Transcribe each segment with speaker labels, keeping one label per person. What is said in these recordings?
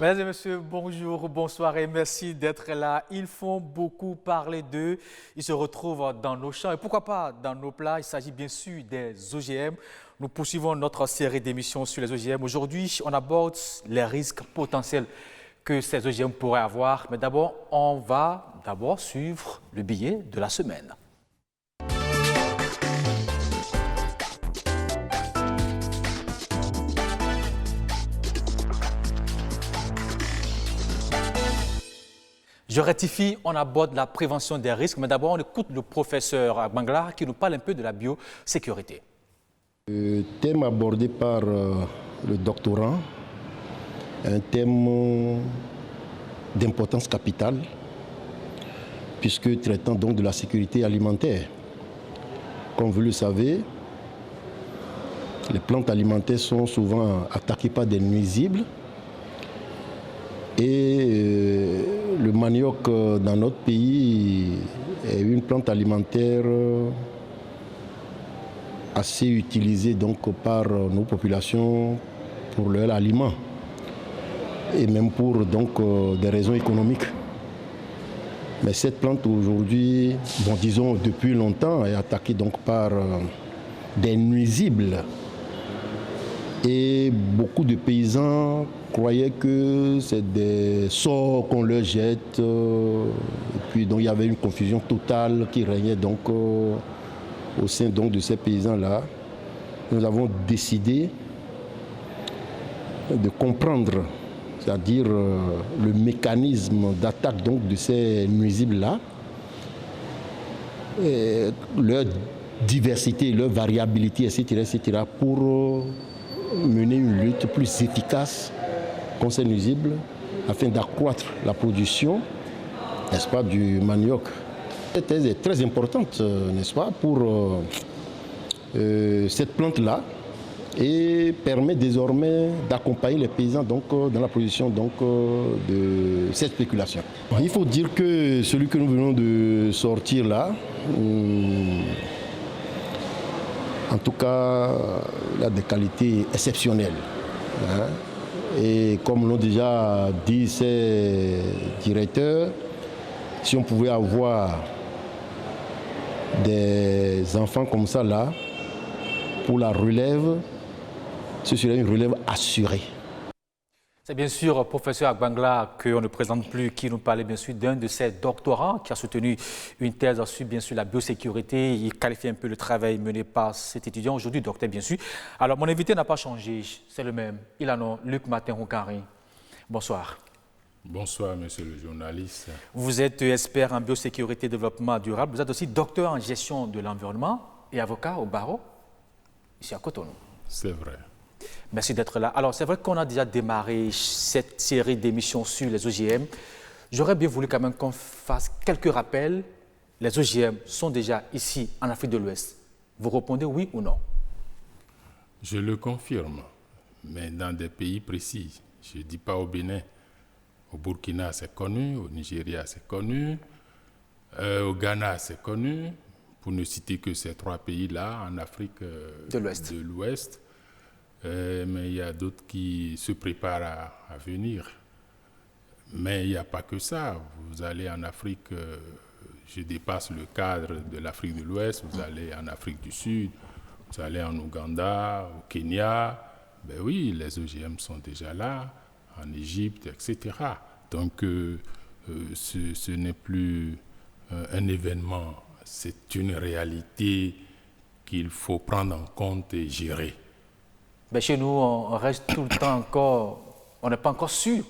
Speaker 1: Mesdames et messieurs, bonjour, bonsoir et merci d'être là. Ils font beaucoup parler d'eux. Ils se retrouvent dans nos champs et pourquoi pas dans nos plats. Il s'agit bien sûr des OGM. Nous poursuivons notre série d'émissions sur les OGM. Aujourd'hui, on aborde les risques potentiels que ces OGM pourraient avoir. Mais d'abord, on va suivre le billet de la semaine. Je rectifie, on aborde la prévention des risques, mais d'abord on écoute le professeur Bangla qui nous parle un peu de la biosécurité.
Speaker 2: Le thème abordé par le doctorant est un thème d'importance capitale, puisque traitant donc de la sécurité alimentaire. Comme vous le savez, les plantes alimentaires sont souvent attaquées par des nuisibles. Et le manioc dans notre pays est une plante alimentaire assez utilisée donc par nos populations pour leur aliment et même pour donc des raisons économiques. Mais cette plante aujourd'hui, bon disons depuis longtemps, est attaquée donc par des nuisibles. Et beaucoup de paysans croyaient que c'est des sorts qu'on leur jette. Et puis donc il y avait une confusion totale qui régnait donc au sein donc de ces paysans-là. Nous avons décidé de comprendre, c'est-à-dire le mécanisme d'attaque donc de ces nuisibles-là, leur diversité, leur variabilité, etc., pour mener une lutte plus efficace contre ces nuisibles afin d'accroître la production, n'est-ce pas, du manioc. Cette thèse est très importante, n'est-ce pas, pour cette plante-là et permet désormais d'accompagner les paysans donc, dans la production donc, de cette spéculation. Il faut dire que celui que nous venons de sortir là, en tout cas, il a des qualités exceptionnelles. Hein. Et comme l'ont déjà dit ces directeurs, si on pouvait avoir des enfants comme ça là, pour la relève, ce serait une relève assurée.
Speaker 1: C'est bien sûr professeur Agbangla qu'on ne présente plus, qui nous parlait bien sûr d'un de ses doctorants qui a soutenu une thèse sur bien sûr la biosécurité. Il qualifie un peu le travail mené par cet étudiant, aujourd'hui docteur bien sûr. Alors mon invité n'a pas changé, c'est le même. Il a nom Luc Martin-Roukari. Bonsoir.
Speaker 3: Bonsoir monsieur le journaliste.
Speaker 1: Vous êtes expert en biosécurité et développement durable. Vous êtes aussi docteur en gestion de l'environnement et avocat au barreau ici à Cotonou.
Speaker 3: C'est vrai.
Speaker 1: Merci d'être là. Alors, c'est vrai qu'on a déjà démarré cette série d'émissions sur les OGM. J'aurais bien voulu quand même qu'on fasse quelques rappels. Les OGM sont déjà ici, en Afrique de l'Ouest. Vous répondez oui ou non?
Speaker 3: Je le confirme, mais dans des pays précis. Je ne dis pas au Bénin. Au Burkina, c'est connu. Au Nigeria, c'est connu. Au Ghana, c'est connu. Pour ne citer que ces trois pays-là, en Afrique de l'Ouest. Mais il y a d'autres qui se préparent à venir. Mais il n'y a pas que ça. Vous allez en Afrique, je dépasse le cadre de l'Afrique de l'Ouest, vous allez en Afrique du Sud, vous allez en Ouganda, au Kenya. Ben oui, les OGM sont déjà là, en Égypte, etc. Donc ce n'est plus un événement, c'est une réalité qu'il faut prendre en compte et gérer.
Speaker 1: Ben chez nous, on reste tout le temps encore, on n'est pas encore sûr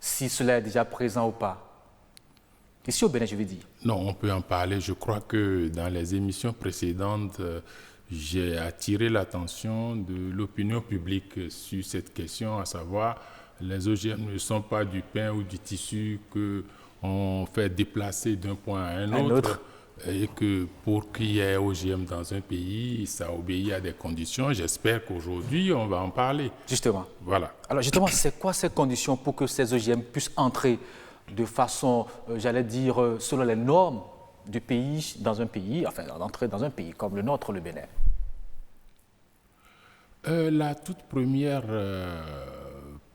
Speaker 1: si cela est déjà présent ou pas. Ici au Bénin, je veux dire.
Speaker 3: Non, on peut en parler. Je crois que dans les émissions précédentes, j'ai attiré l'attention de l'opinion publique sur cette question, à savoir les OGM ne sont pas du pain ou du tissu qu'on fait déplacer d'un point à un autre. Et que pour qu'il y ait OGM dans un pays, ça obéit à des conditions. J'espère qu'aujourd'hui, on va en parler.
Speaker 1: Justement.
Speaker 3: Voilà.
Speaker 1: Alors justement, c'est quoi ces conditions pour que ces OGM puissent entrer de façon, j'allais dire, selon les normes du pays, dans un pays, enfin, d'entrer dans un pays comme le nôtre, le Bénin?
Speaker 3: La toute première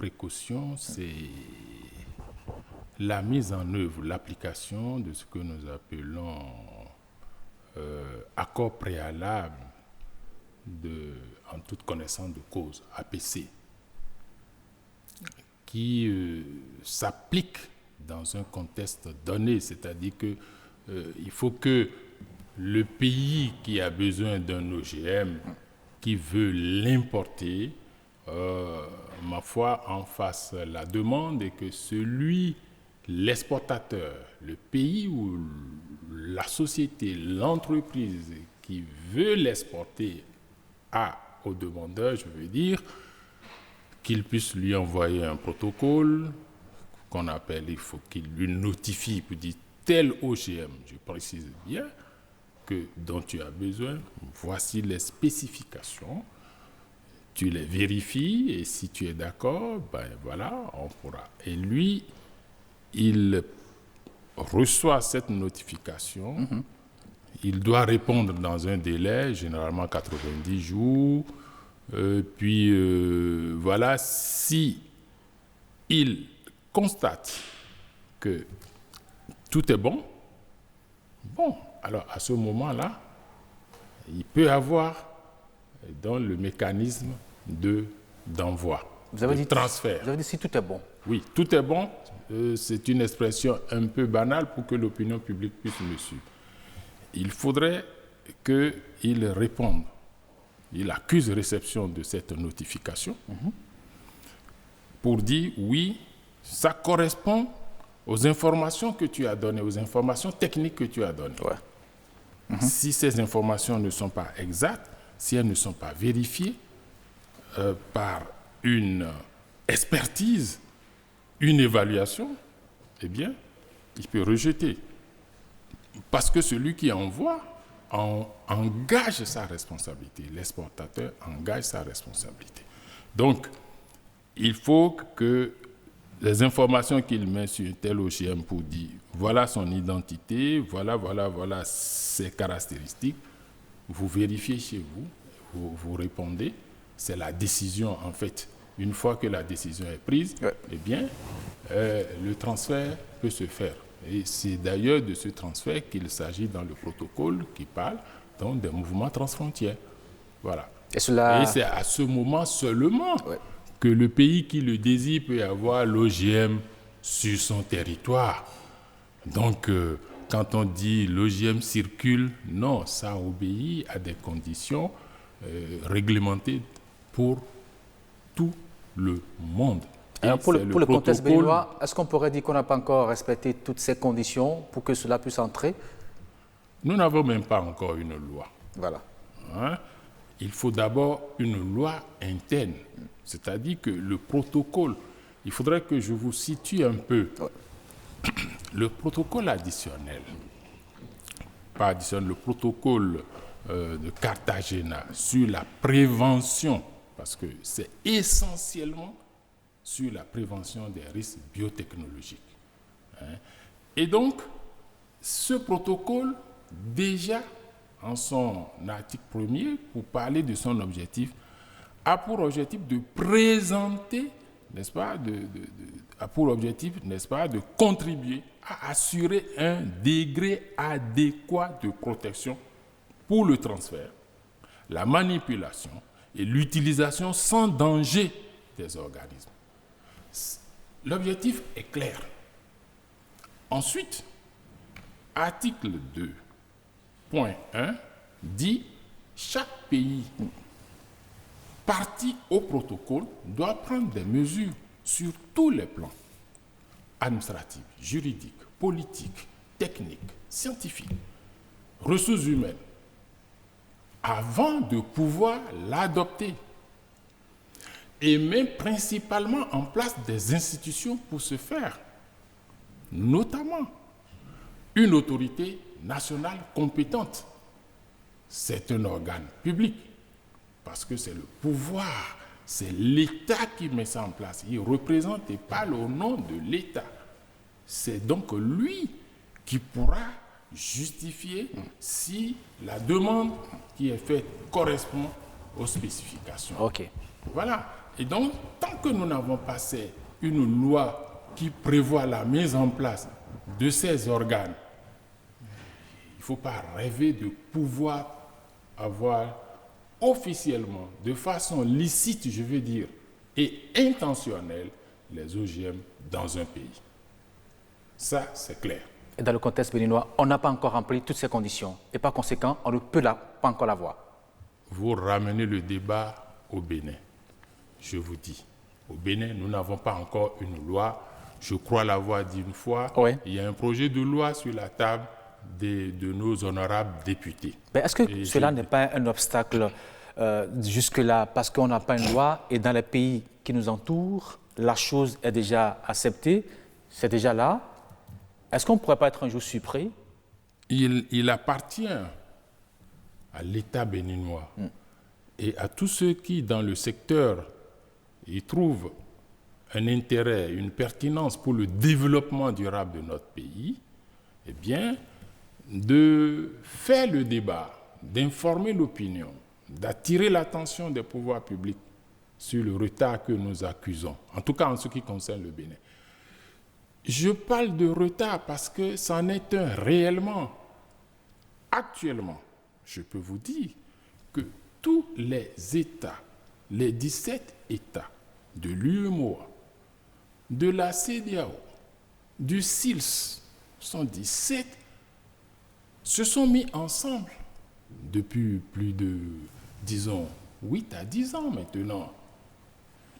Speaker 3: précaution, c'est la mise en œuvre, l'application de ce que nous appelons accord préalable en toute connaissance de cause, APC, qui s'applique dans un contexte donné, c'est-à-dire que il faut que le pays qui a besoin d'un OGM, qui veut l'importer, ma foi, en fasse la demande et que l'exportateur, le pays ou la société, l'entreprise qui veut l'exporter au demandeur, je veux dire, qu'il puisse lui envoyer un protocole qu'on appelle, il faut qu'il lui notifie pour dire tel OGM, je précise bien, dont tu as besoin, voici les spécifications, tu les vérifies et si tu es d'accord, ben voilà, on pourra. Et lui, il reçoit cette notification, il doit répondre dans un délai, généralement 90 jours, puis voilà, si il constate que tout est bon, alors à ce moment-là, il peut avoir dans le mécanisme d'envoi, de transfert.
Speaker 1: Vous avez dit si tout est bon.
Speaker 3: Oui, tout est bon. C'est une expression un peu banale pour que l'opinion publique puisse me suivre. Il faudrait qu'il réponde. Il accuse réception de cette notification pour dire oui, ça correspond aux informations que tu as données, aux informations techniques que tu as données.
Speaker 1: Ouais.
Speaker 3: Si ces informations ne sont pas exactes, si elles ne sont pas vérifiées par une expertise, une évaluation, eh bien, il peut rejeter. Parce que celui qui envoie engage sa responsabilité. L'exportateur engage sa responsabilité. Donc, il faut que les informations qu'il met sur un tel OGM pour dire voilà son identité, voilà ses caractéristiques, vous vérifiez chez vous, vous répondez, c'est la décision en fait. Une fois que la décision est prise, eh bien, le transfert peut se faire. Et c'est d'ailleurs de ce transfert qu'il s'agit dans le protocole qui parle donc des mouvements transfrontières. Voilà. Et c'est à ce moment seulement que le pays qui le désire peut avoir l'OGM sur son territoire. Donc, quand on dit l'OGM circule, non, ça obéit à des conditions réglementées pour tout le monde.
Speaker 1: Alors pour le contexte béninois, est-ce qu'on pourrait dire qu'on n'a pas encore respecté toutes ces conditions pour que cela puisse entrer?
Speaker 3: Nous n'avons même pas encore une loi.
Speaker 1: Voilà.
Speaker 3: Il faut d'abord une loi interne. C'est-à-dire que le protocole, il faudrait que je vous situe un peu. Le protocole additionnel, pas additionnel, le protocole de Cartagena sur la prévention, parce que c'est essentiellement sur la prévention des risques biotechnologiques. Et donc, ce protocole, déjà, en son article 1er, pour parler de son objectif, a pour objectif de présenter, n'est-ce pas, a pour objectif, n'est-ce pas, de contribuer à assurer un degré adéquat de protection pour le transfert, la manipulation et l'utilisation sans danger des organismes. L'objectif est clair. Ensuite, article 2.1 dit chaque pays partie au protocole doit prendre des mesures sur tous les plans administratifs, juridiques, politiques, techniques, scientifiques, ressources humaines, avant de pouvoir l'adopter. Et met principalement en place des institutions pour ce faire, notamment une autorité nationale compétente. C'est un organe public, parce que c'est le pouvoir, c'est l'État qui met ça en place. Il représente et parle au nom de l'État. C'est donc lui qui pourra justifier si la demande qui est faite correspond aux spécifications.
Speaker 1: OK.
Speaker 3: Voilà. Et donc, tant que nous n'avons pas passé une loi qui prévoit la mise en place de ces organes, il ne faut pas rêver de pouvoir avoir officiellement, de façon licite, je veux dire, et intentionnelle, les OGM dans un pays. Ça, c'est clair.
Speaker 1: Et dans le contexte béninois, on n'a pas encore rempli toutes ces conditions. Et par conséquent, on ne peut pas encore l'avoir.
Speaker 3: Vous ramenez le débat au Bénin. Je vous dis, au Bénin, nous n'avons pas encore une loi. Je crois l'avoir dit une fois.
Speaker 1: Oui.
Speaker 3: Il y a un projet de loi sur la table de nos honorables députés.
Speaker 1: Mais est-ce que cela n'est pas un obstacle jusque-là parce qu'on n'a pas une loi et dans les pays qui nous entourent, la chose est déjà acceptée, c'est déjà là. Est-ce qu'on ne pourrait pas être un jour surpris?
Speaker 3: Il appartient à l'État béninois et à tous ceux qui, dans le secteur, y trouvent un intérêt, une pertinence pour le développement durable de notre pays, eh bien, de faire le débat, d'informer l'opinion, d'attirer l'attention des pouvoirs publics sur le retard que nous accusons, en tout cas en ce qui concerne le Bénin. Je parle de retard parce que c'en est un réellement. Actuellement, je peux vous dire que tous les États, les 17 États de l'UEMOA, de la CEDEAO, du SILS, sont 17, se sont mis ensemble depuis plus de, disons, 8 à 10 ans maintenant,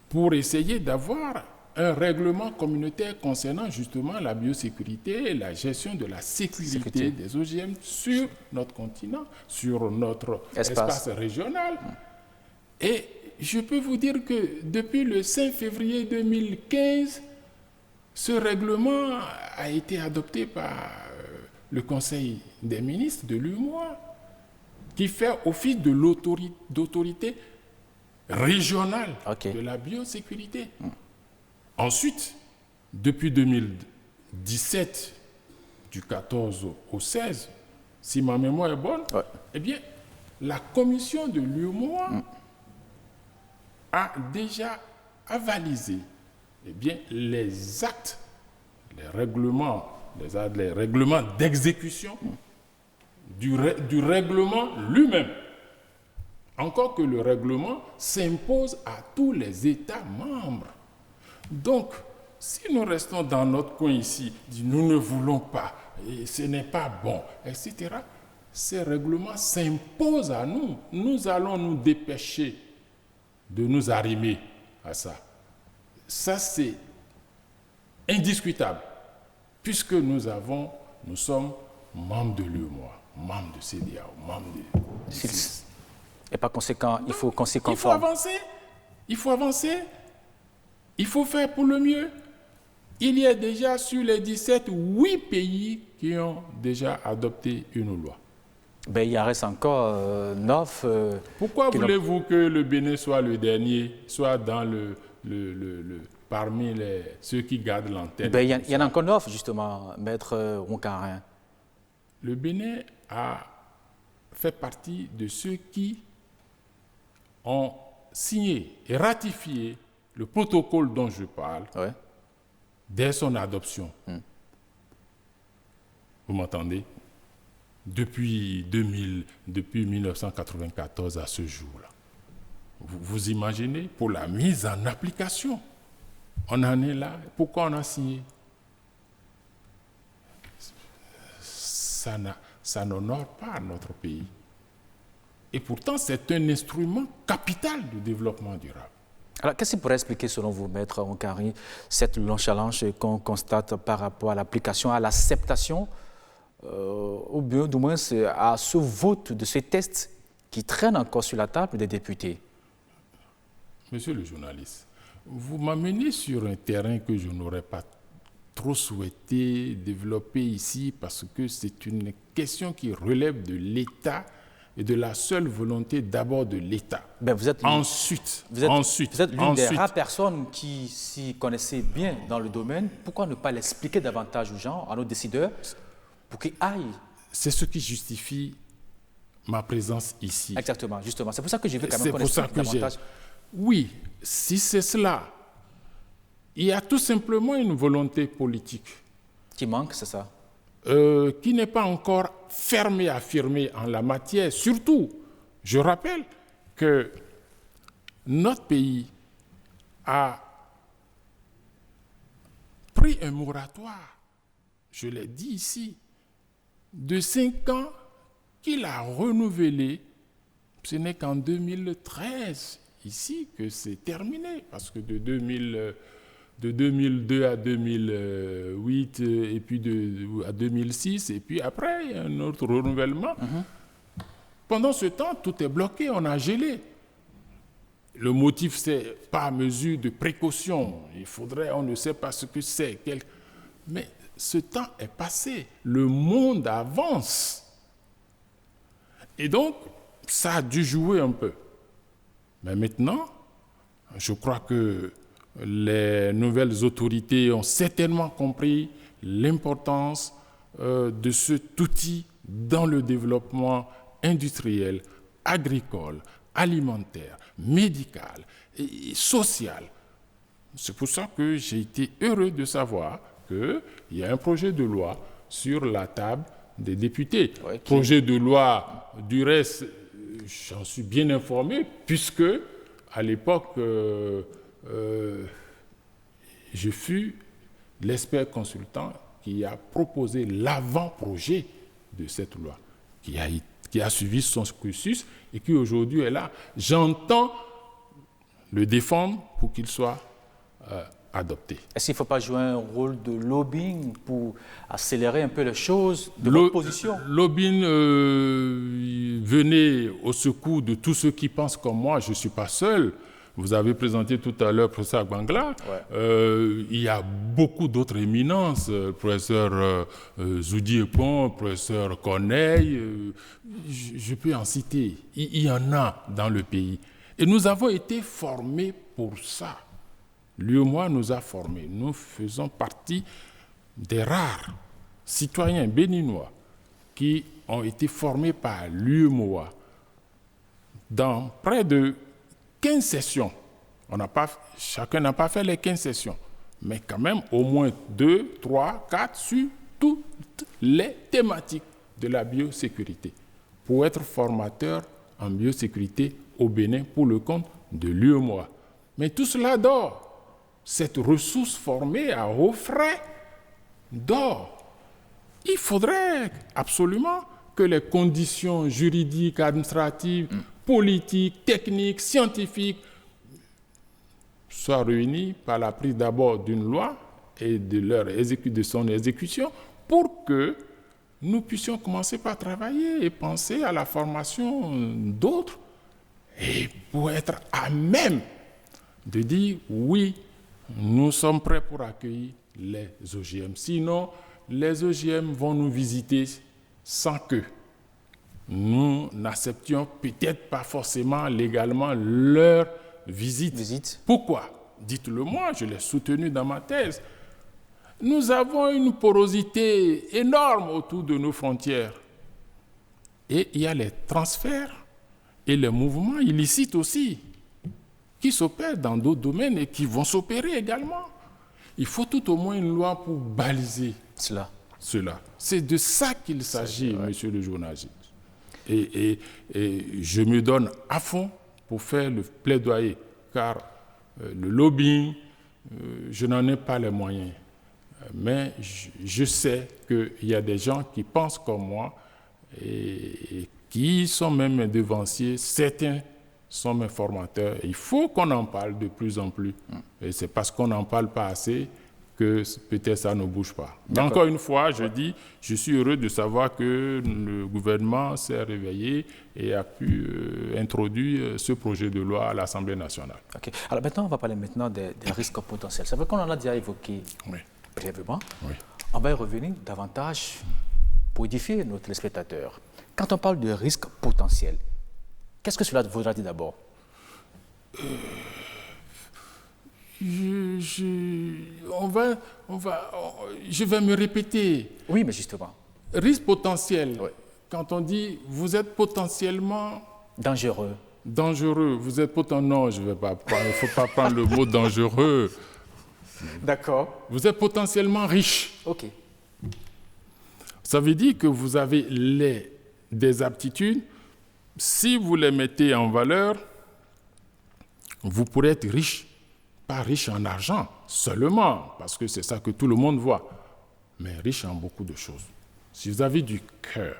Speaker 3: pour essayer d'avoir un règlement communautaire concernant justement la biosécurité et la gestion de la sécurité des OGM sur notre continent, sur notre espace régional. Et je peux vous dire que depuis le 5 février 2015, ce règlement a été adopté par le Conseil des ministres de l'UEMOA, qui fait office de d'autorité régionale de la biosécurité. Ensuite, depuis 2017, du 14 au 16, si ma mémoire est bonne, eh bien, la commission de l'UEMOA a déjà avalisé eh bien, les actes, les règlements d'exécution du règlement lui-même. Encore que le règlement s'impose à tous les États membres. Donc, si nous restons dans notre coin ici, nous ne voulons pas, et ce n'est pas bon, etc., ces règlements s'imposent à nous. Nous allons nous dépêcher de nous arrimer à ça. Ça, c'est indiscutable, puisque nous sommes membres de l'UEMOA, membres de CEDEAO, membres de SILS.
Speaker 1: Et par conséquent, il faut qu'on s'y conforme.
Speaker 3: Il faut avancer. Il faut faire pour le mieux. Il y a déjà sur les 17, 8 pays qui ont déjà adopté une loi.
Speaker 1: Ben, il en reste encore 9.
Speaker 3: Pourquoi voulez-vous que le Bénin soit le dernier, soit dans parmi ceux qui gardent l'antenne?
Speaker 1: Ben, il y en a encore 9, justement, Maître Roncarin.
Speaker 3: Le Bénin a fait partie de ceux qui ont signé et ratifié le protocole dont je parle dès son adoption. Vous m'entendez? Depuis 1994 à ce jour-là. Vous imaginez, pour la mise en application, on en est là. Pourquoi on a signé? Ça n'honore pas notre pays. Et pourtant, c'est un instrument capital du développement durable.
Speaker 1: Alors, qu'est-ce qui pourrait expliquer, selon vous, Maître Roncarin, cette nonchalance qu'on constate par rapport à l'application, à l'acceptation, ou bien, du moins, à ce vote de ces tests qui traînent encore sur la table des députés?
Speaker 3: Monsieur le journaliste, vous m'amenez sur un terrain que je n'aurais pas trop souhaité développer ici parce que c'est une question qui relève de l'État et de la seule volonté d'abord de l'État.
Speaker 1: Ben vous êtes l'une des rares personnes qui s'y connaissaient bien dans le domaine. Pourquoi ne pas l'expliquer davantage aux gens, à nos décideurs, pour qu'ils aillent?
Speaker 3: C'est ce qui justifie ma présence ici.
Speaker 1: Exactement, justement. C'est pour ça que je veux quand même qu'on explique davantage.
Speaker 3: Oui, si c'est cela, il y a tout simplement une volonté politique
Speaker 1: Qui manque, c'est ça?
Speaker 3: qui n'est pas encore fermée, affirmée en la matière. Surtout, je rappelle que notre pays a pris un moratoire, je l'ai dit ici, de 5 ans qu'il a renouvelé. Ce n'est qu'en 2013, ici, que c'est terminé, parce que de 2002 à 2008, et puis à 2006, et puis après, il y a un autre renouvellement. Pendant ce temps, tout est bloqué, on a gelé. Le motif, c'est pas mesure de précaution. Il faudrait, on ne sait pas ce que c'est. Mais ce temps est passé. Le monde avance. Et donc, ça a dû jouer un peu. Mais maintenant, je crois que les nouvelles autorités ont certainement compris l'importance de cet outil dans le développement industriel, agricole, alimentaire, médical et social. C'est pour ça que j'ai été heureux de savoir qu'il y a un projet de loi sur la table des députés.
Speaker 1: Ouais,
Speaker 3: Projet de loi, du reste, j'en suis bien informé, puisque à l'époque, je fus l'expert consultant qui a proposé l'avant-projet de cette loi, qui a suivi son cursus et qui aujourd'hui est là. J'entends le défendre pour qu'il soit adopté.
Speaker 1: Est-ce qu'il ne faut pas jouer un rôle de lobbying pour accélérer un peu les choses de votre position?
Speaker 3: Lobbying venait au secours de tous ceux qui pensent comme moi. Je ne suis pas seul. Vous avez présenté tout à l'heure le professeur Bangla. Ouais. Il y a beaucoup d'autres éminences. Le professeur Zoudi Epon, le professeur Corneille. Je peux en citer. Il y en a dans le pays. Et nous avons été formés pour ça. L'UEMOA nous a formés. Nous faisons partie des rares citoyens béninois qui ont été formés par l'UEMOA dans près de 15 sessions. Chacun n'a pas fait les 15 sessions, mais quand même au moins 2, 3, 4 sur toutes les thématiques de la biosécurité pour être formateur en biosécurité au Bénin pour le compte de l'UEMOA. Mais tout cela dort. Cette ressource formée à hauts frais dort. Il faudrait absolument que les conditions juridiques, administratives, politiques, techniques, scientifiques soient réunies par la prise d'abord d'une loi et de son exécution pour que nous puissions commencer par travailler et penser à la formation d'autres et pour être à même de dire oui, nous sommes prêts pour accueillir les OGM. Sinon, les OGM vont nous visiter sans que nous n'acceptions peut-être pas forcément légalement leur visite. Pourquoi? Dites-le moi, je l'ai soutenu dans ma thèse. Nous avons une porosité énorme autour de nos frontières. Et il y a les transferts et les mouvements illicites aussi qui s'opèrent dans d'autres domaines et qui vont s'opérer également. Il faut tout au moins une loi pour baliser cela. C'est de ça qu'il s'agit, monsieur le journaliste. Et je me donne à fond pour faire le plaidoyer, car le lobbying, je n'en ai pas les moyens. Mais je sais qu'il y a des gens qui pensent comme moi et qui sont même devanciers. Certains sont mes formateurs. Il faut qu'on en parle de plus en plus. Et c'est parce qu'on n'en parle pas assez que peut-être ça ne bouge pas. Encore une fois, je dis, je suis heureux de savoir que le gouvernement s'est réveillé et a pu introduire ce projet de loi à l'Assemblée nationale.
Speaker 1: Okay. Alors maintenant, on va parler maintenant des risques potentiels. C'est vrai qu'on en a déjà évoqué brièvement. Oui. On va y revenir davantage pour édifier nos téléspectateurs. Quand on parle de risques potentiels, qu'est-ce que cela voudra dire d'abord?
Speaker 3: Je vais me répéter.
Speaker 1: Oui, mais justement.
Speaker 3: Risque potentiel. Oui. Quand on dit vous êtes potentiellement
Speaker 1: dangereux.
Speaker 3: dangereux. Vous êtes potentiellement... Non, je vais pas prendre, il ne faut pas prendre le mot dangereux.
Speaker 1: D'accord.
Speaker 3: Vous êtes potentiellement riche.
Speaker 1: OK.
Speaker 3: Ça veut dire que vous avez des aptitudes. Si vous les mettez en valeur, vous pourrez être riche. Pas riche en argent seulement, parce que c'est ça que tout le monde voit, mais riche en beaucoup de choses. Si vous avez du cœur,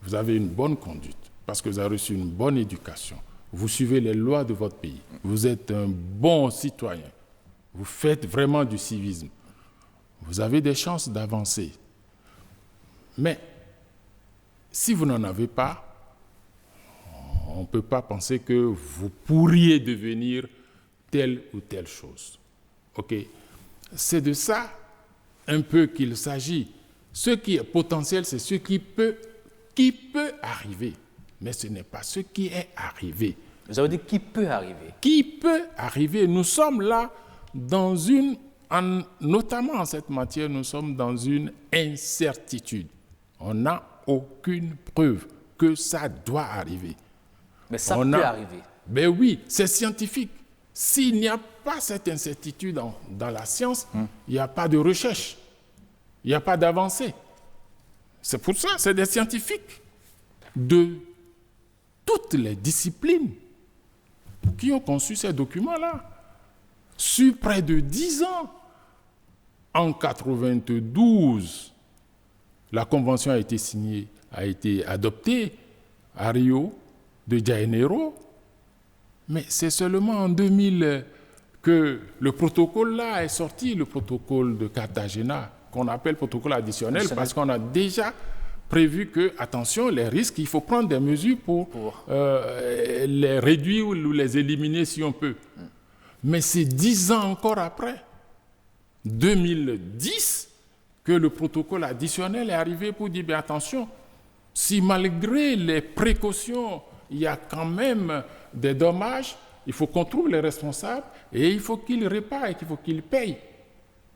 Speaker 3: vous avez une bonne conduite, parce que vous avez reçu une bonne éducation, vous suivez les lois de votre pays, vous êtes un bon citoyen, vous faites vraiment du civisme, vous avez des chances d'avancer. Mais si vous n'en avez pas, on ne peut pas penser que vous pourriez devenir telle ou telle chose. OK? C'est de ça un peu qu'il s'agit. Ce qui est potentiel, c'est ce qui peut arriver. Mais ce n'est pas ce qui est arrivé.
Speaker 1: Vous avez dit qui peut arriver.
Speaker 3: Qui peut arriver? Nous sommes là dans notamment en cette matière, nous sommes dans une incertitude. On n'a aucune preuve que ça doit arriver.
Speaker 1: Mais ça peut arriver.
Speaker 3: Ben oui, c'est scientifique. S'il n'y a pas cette incertitude dans la science, il n'y a pas de recherche, il n'y a pas d'avancée. C'est pour ça, c'est des scientifiques de toutes les disciplines qui ont conçu ces documents-là. Sur près de 10 ans, en 92, la convention a été signée, a été adoptée à Rio de Janeiro. Mais c'est seulement en 2000 que le protocole là est sorti, le protocole de Cartagena, qu'on appelle protocole additionnel, parce qu'on a déjà prévu que, attention, les risques, il faut prendre des mesures pour les réduire ou les éliminer si on peut. Mais c'est 10 ans encore après, 2010, que le protocole additionnel est arrivé pour dire, bien attention, si malgré les précautions, il y a quand même des dommages, il faut qu'on trouve les responsables et il faut qu'ils réparent et qu'il faut qu'ils payent.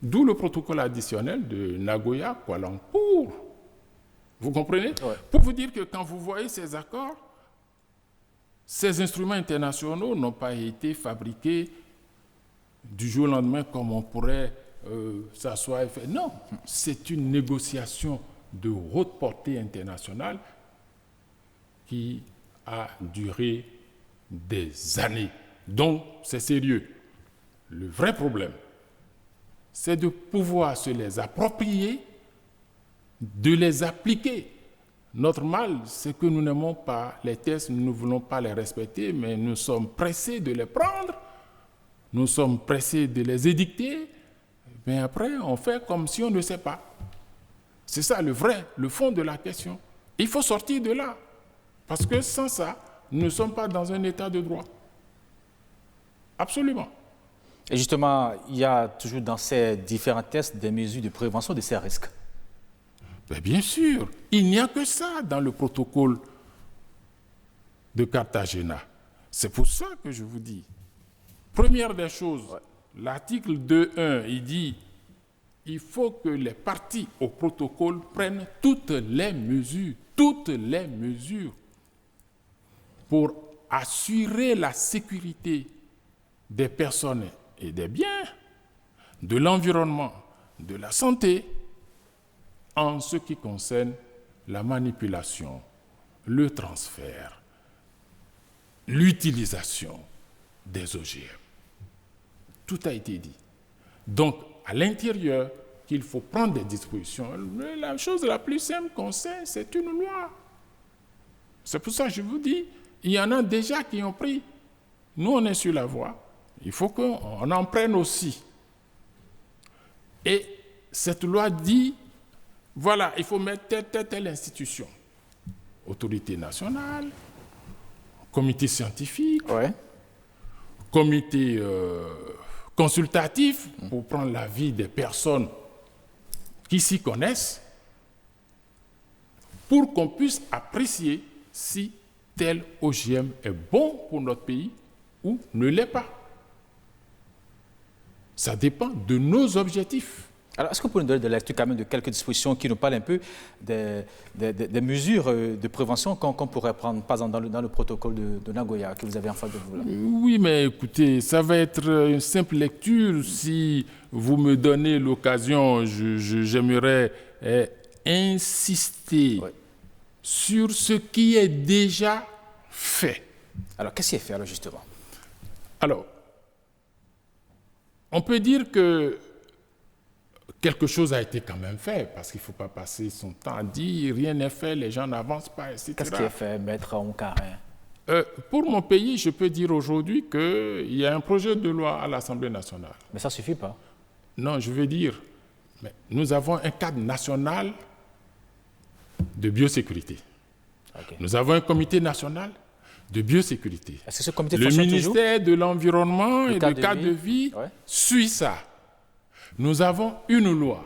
Speaker 3: D'où le protocole additionnel de Nagoya, Kuala Lumpur. Vous comprenez? Ouais. Pour vous dire que quand vous voyez ces accords, ces instruments internationaux n'ont pas été fabriqués du jour au lendemain comme on pourrait s'asseoir et faire. Non, c'est une négociation de haute portée internationale qui a duré des années. Donc, c'est sérieux. Le vrai problème, c'est de pouvoir se les approprier, de les appliquer. Notre mal, c'est que nous n'aimons pas les tests, nous ne voulons pas les respecter, mais nous sommes pressés de les prendre, nous sommes pressés de les édicter, mais après, on fait comme si on ne sait pas. C'est ça le fond de la question. Il faut sortir de là. Parce que sans ça, nous ne sommes pas dans un état de droit. Absolument.
Speaker 1: Et justement, il y a toujours dans ces différents tests des mesures de prévention de ces risques.
Speaker 3: Mais bien sûr, il n'y a que ça dans le protocole de Cartagena. C'est pour ça que je vous dis. Première des choses, l'article 2.1, il dit il faut que les parties au protocole prennent toutes les mesures pour assurer la sécurité des personnes et des biens, de l'environnement, de la santé, en ce qui concerne la manipulation, le transfert, l'utilisation des OGM. Tout a été dit. Donc, à l'intérieur, qu'il faut prendre des dispositions. La chose la plus simple qu'on sait, c'est une loi. C'est pour ça que je vous dis, il y en a déjà qui ont pris. Nous, on est sur la voie. Il faut qu'on en prenne aussi. Et cette loi dit, voilà, il faut mettre telle institution. Autorité nationale, comité scientifique, comité consultatif pour prendre l'avis des personnes qui s'y connaissent, pour qu'on puisse apprécier si tel OGM est bon pour notre pays ou ne l'est pas. Ça dépend de nos objectifs.
Speaker 1: Alors, est-ce que vous pouvez nous donner de lecture quand même de quelques dispositions qui nous parlent un peu des mesures de prévention qu'on pourrait prendre, par exemple, dans le protocole de Nagoya que vous avez en face de vous là?
Speaker 3: Oui, mais écoutez, ça va être une simple lecture. Si vous me donnez l'occasion, j'aimerais insister sur ce qui est déjà fait.
Speaker 1: Alors, qu'est-ce qui est fait, alors, justement?
Speaker 3: Alors, on peut dire que quelque chose a été quand même fait, parce qu'il ne faut pas passer son temps à dire rien n'est fait, les gens n'avancent pas, etc.
Speaker 1: Qu'est-ce qui est fait, Maître Onkarin?
Speaker 3: Pour mon pays, je peux dire aujourd'hui qu'il y a un projet de loi à l'Assemblée nationale.
Speaker 1: Mais ça ne suffit pas.
Speaker 3: Non, je veux dire, mais nous avons un cadre national de biosécurité.
Speaker 1: Okay.
Speaker 3: Nous avons un comité national de biosécurité.
Speaker 1: Est-ce que ce comité
Speaker 3: Le
Speaker 1: fonctionne
Speaker 3: ministère de l'Environnement et du cadre de vie
Speaker 1: ouais,
Speaker 3: suit ça. Nous avons une loi.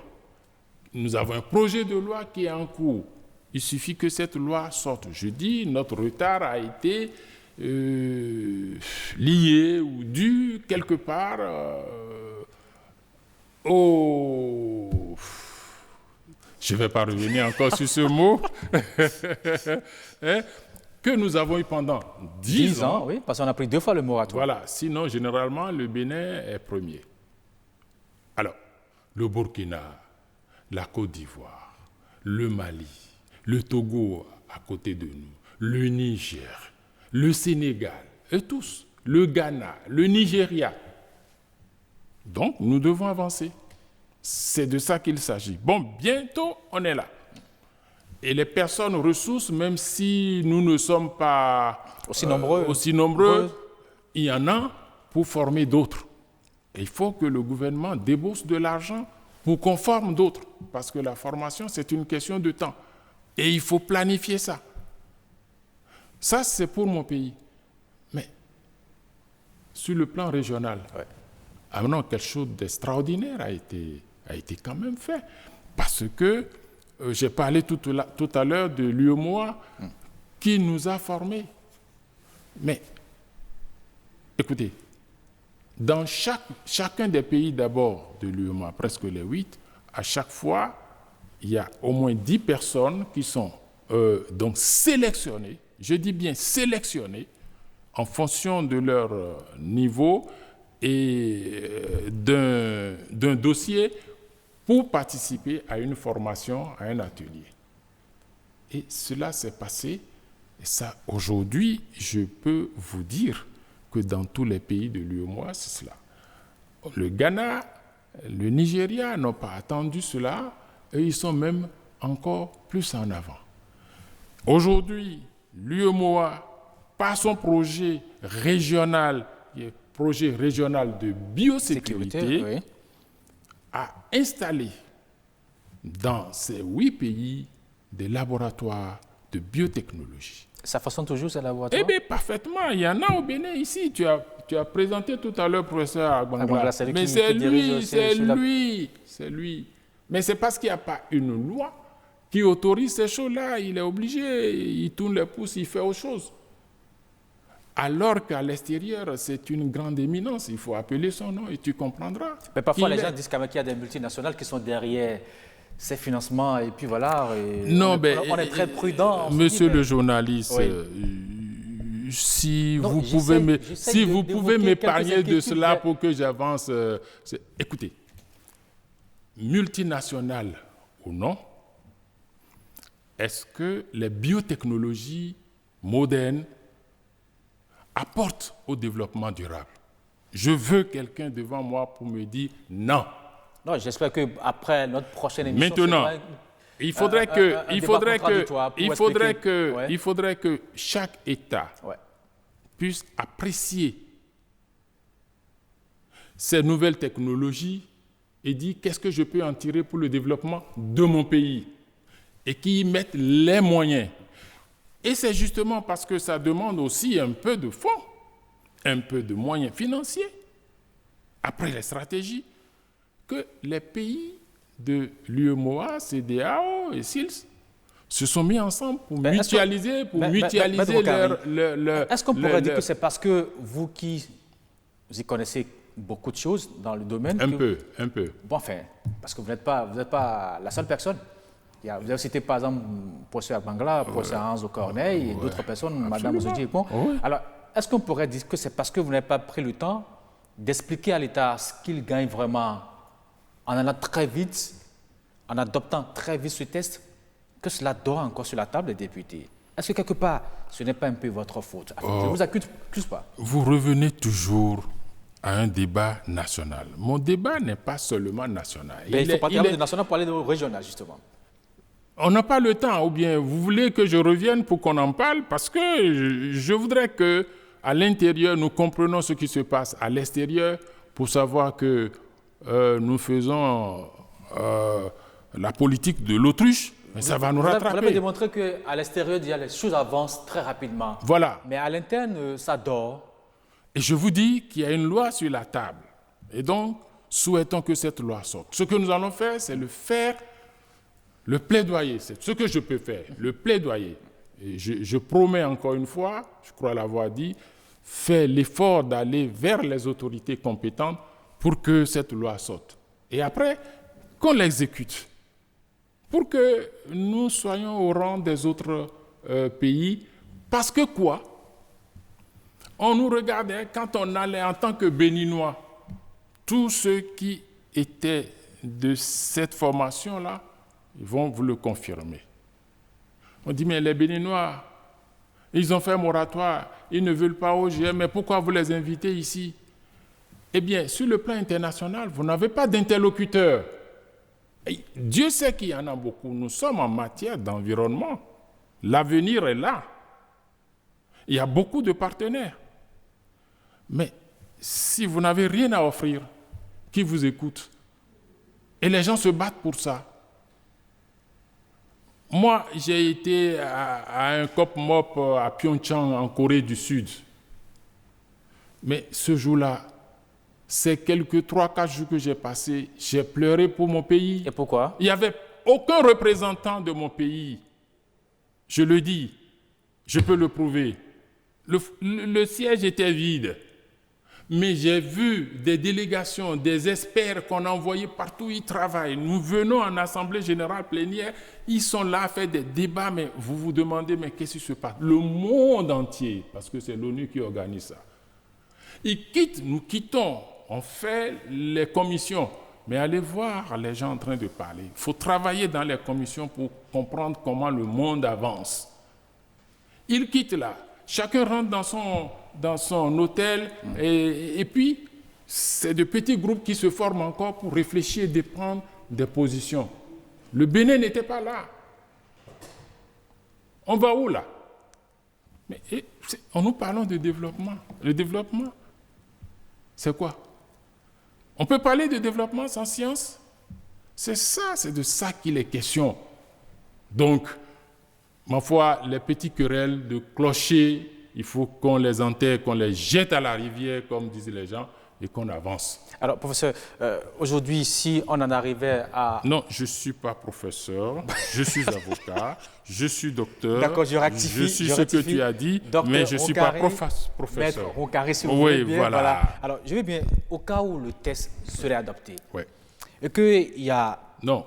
Speaker 3: Nous avons un projet de loi qui est en cours. Il suffit que cette loi sorte. Je dis, notre retard a été lié ou dû quelque part au... Je ne vais pas revenir encore sur ce mot. Hein? Que nous avons eu pendant 10 ans.
Speaker 1: Oui, parce qu'on a pris 2 fois le moratoire.
Speaker 3: Voilà, sinon, généralement, le Bénin est premier. Alors, le Burkina, la Côte d'Ivoire, le Mali, le Togo à côté de nous, le Niger, le Sénégal, et tous, le Ghana, le Nigeria. Donc, nous devons avancer. C'est de ça qu'il s'agit. Bon, bientôt, on est là. Et les personnes ressources, même si nous ne sommes pas aussi nombreux, il y en a pour former d'autres. Et il faut que le gouvernement débourse de l'argent pour qu'on forme d'autres. Parce que la formation, c'est une question de temps. Et il faut planifier ça. Ça, c'est pour mon pays. Mais sur le plan régional, maintenant, quelque chose d'extraordinaire a été quand même fait. Parce que j'ai parlé tout à l'heure de l'UEMOA qui nous a formés. Mais, écoutez, dans chacun des pays d'abord de l'UEMOA, presque les 8, à chaque fois, il y a au moins 10 personnes qui sont donc sélectionnées, je dis bien sélectionnées, en fonction de leur niveau et d'un dossier pour participer à une formation, à un atelier. Et cela s'est passé. Et ça, aujourd'hui, je peux vous dire que dans tous les pays de l'UEMOA, c'est cela. Le Ghana, le Nigeria n'ont pas attendu cela, et ils sont même encore plus en avant. Aujourd'hui, l'UEMOA, par son projet régional de biosécurité, a installé dans ces 8 pays des laboratoires de biotechnologie.
Speaker 1: Ça fonctionne toujours, ces laboratoires?
Speaker 3: Eh bien, parfaitement. Il y en a au Bénin ici. Tu as présenté tout à l'heure, professeur Agbangla. Mais c'est lui. Mais c'est parce qu'il n'y a pas une loi qui autorise ces choses-là. Il est obligé, il tourne les pouces, il fait autre chose. Alors qu'à l'extérieur, c'est une grande éminence. Il faut appeler son nom et tu comprendras.
Speaker 1: Mais parfois, les gens disent quand même qu'il y a des multinationales qui sont derrière ces financements. Et puis voilà, on est très prudent.
Speaker 3: Monsieur le journaliste, si vous pouvez m'épargner de cela pour que j'avance. Écoutez, multinationales ou non, est-ce que les biotechnologies modernes apportent au développement durable? Je veux quelqu'un devant moi pour me dire non.
Speaker 1: Non, j'espère qu'après notre prochaine émission...
Speaker 3: Maintenant, il faudrait que chaque État puisse apprécier ces nouvelles technologies et dire qu'est-ce que je peux en tirer pour le développement de mon pays et qui y mettent les moyens. Et c'est justement parce que ça demande aussi un peu de fonds, un peu de moyens financiers, après les stratégies, que les pays de l'UEMOA, CEDEAO et SILS se sont mis ensemble pour mutualiser leur...
Speaker 1: Est-ce qu'on pourrait dire que c'est parce que vous qui y connaissez beaucoup de choses dans le domaine.
Speaker 3: Un peu.
Speaker 1: Bon, enfin, parce que vous n'êtes pas la seule personne. Vous avez cité par exemple le professeur Bangla, le professeur Anzo Corneille et d'autres personnes, Madame Ozodji. Bon. Alors, est-ce qu'on pourrait dire que c'est parce que vous n'avez pas pris le temps d'expliquer à l'État ce qu'il gagne vraiment en allant très vite, en adoptant très vite ce test, que cela dort encore sur la table des députés? Est-ce que quelque part, ce n'est pas un peu votre faute? Je ne vous accuse pas.
Speaker 3: Vous revenez toujours à un débat national. Mon débat n'est pas seulement national.
Speaker 1: Il faut partir de national pour aller au régional, justement.
Speaker 3: On n'a pas le temps, ou bien vous voulez que je revienne pour qu'on en parle, parce que je voudrais que à l'intérieur, nous comprenons ce qui se passe à l'extérieur pour savoir que nous faisons la politique de l'autruche, mais ça va nous rattraper.
Speaker 1: Vous avez démontré qu'à l'extérieur, les choses avancent très rapidement.
Speaker 3: Voilà.
Speaker 1: Mais à l'interne, ça dort.
Speaker 3: Et je vous dis qu'il y a une loi sur la table. Et donc, souhaitons que cette loi sorte. Ce que nous allons faire, c'est le plaidoyer. C'est ce que je peux faire, le plaidoyer. Et je promets encore une fois, je crois l'avoir dit, faire l'effort d'aller vers les autorités compétentes pour que cette loi sorte. Et après, qu'on l'exécute. Pour que nous soyons au rang des autres pays. Parce que quoi? On nous regardait quand on allait en tant que Béninois. Tous ceux qui étaient de cette formation-là, ils vont vous le confirmer. On dit, mais les Béninois, ils ont fait un moratoire, ils ne veulent pas OGM, mais pourquoi vous les invitez ici? Eh bien, sur le plan international, vous n'avez pas d'interlocuteur. Dieu sait qu'il y en a beaucoup. Nous sommes en matière d'environnement. L'avenir est là. Il y a beaucoup de partenaires. Mais si vous n'avez rien à offrir, qui vous écoute? Et les gens se battent pour ça. Moi, j'ai été à un COP-MOP à Pyeongchang, en Corée du Sud. Mais ce jour-là, ces quelques 3-4 jours que j'ai passés, j'ai pleuré pour mon pays.
Speaker 1: Et pourquoi?
Speaker 3: Il n'y avait aucun représentant de mon pays. Je le dis, je peux le prouver. Le siège était vide. Mais j'ai vu des délégations, des experts qu'on a envoyés partout, ils travaillent. Nous venons en assemblée générale plénière, ils sont là à faire des débats, mais vous vous demandez, mais qu'est-ce qui se passe? Le monde entier, parce que c'est l'ONU qui organise ça. Ils quittent, nous quittons, on fait les commissions, mais allez voir les gens en train de parler. Il faut travailler dans les commissions pour comprendre comment le monde avance. Ils quittent là, chacun rentre dans son hôtel, et puis c'est de petits groupes qui se forment encore pour réfléchir et de prendre des positions. Le Bénin n'était pas là. On va où là? Mais nous parlons de développement. Le développement, c'est quoi? On peut parler de développement sans science? C'est ça, c'est de ça qu'il est question. Donc, ma foi, les petits querelles de clochers, il faut qu'on les enterre, qu'on les jette à la rivière, comme disent les gens, et qu'on avance.
Speaker 1: Alors, professeur, aujourd'hui, si on en arrivait à...
Speaker 3: Non, je ne suis pas professeur, je suis avocat, je suis docteur.
Speaker 1: D'accord, je rectifie.
Speaker 3: Je suis ce que tu as dit, mais je ne suis pas professeur.
Speaker 1: Maître Roncaré, si vous
Speaker 3: oui,
Speaker 1: voulez bien.
Speaker 3: Voilà.
Speaker 1: Alors, je veux bien, au cas où le test serait adopté,
Speaker 3: ouais.
Speaker 1: et qu'il y a...
Speaker 3: Non,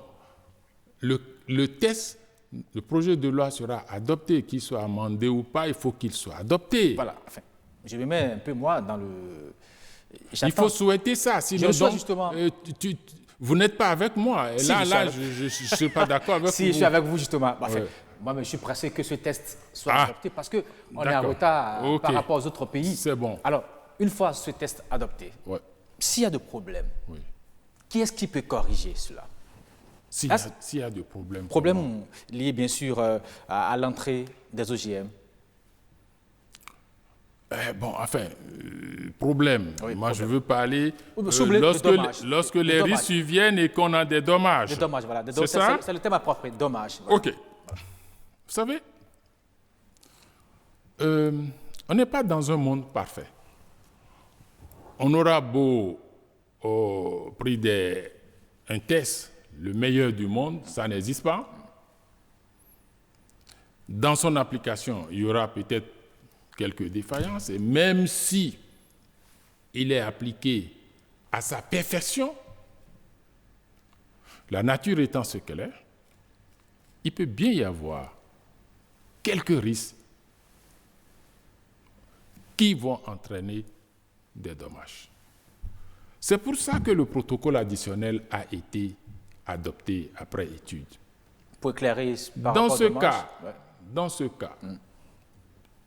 Speaker 3: le test... Le projet de loi sera adopté, qu'il soit amendé ou pas, il faut qu'il soit adopté.
Speaker 1: Voilà, enfin, je me mets un peu moi dans le...
Speaker 3: Il faut souhaiter ça, sinon
Speaker 1: justement...
Speaker 3: vous n'êtes pas avec moi. Et
Speaker 1: si,
Speaker 3: là, je ne suis pas d'accord avec vous.
Speaker 1: Si, je suis avec vous justement. Enfin, moi, je suis pressé que ce test soit adopté parce qu'on est en retard par rapport aux autres pays.
Speaker 3: C'est bon.
Speaker 1: Alors, une fois ce test adopté, s'il y a des problèmes, qui est-ce qui peut corriger cela?
Speaker 3: S'il y a des problèmes.
Speaker 1: Problèmes liés bien sûr à l'entrée des OGM.
Speaker 3: Problème. Moi, je veux parler lorsque les risques viennent et qu'on a des dommages.
Speaker 1: Des dommages, voilà.
Speaker 3: C'est ça?
Speaker 1: C'est le thème approprié, dommages. Voilà.
Speaker 3: OK. Vous savez, on n'est pas dans un monde parfait. On aura beau, au prix d'un test, le meilleur du monde, ça n'existe pas. Dans son application, il y aura peut-être quelques défaillances, et même si il est appliqué à sa perfection, la nature étant ce qu'elle est, il peut bien y avoir quelques risques qui vont entraîner des dommages. C'est pour ça que le protocole additionnel a été adopté après étude.
Speaker 1: Pour éclairer par rapport au dommage.
Speaker 3: Dans ce cas,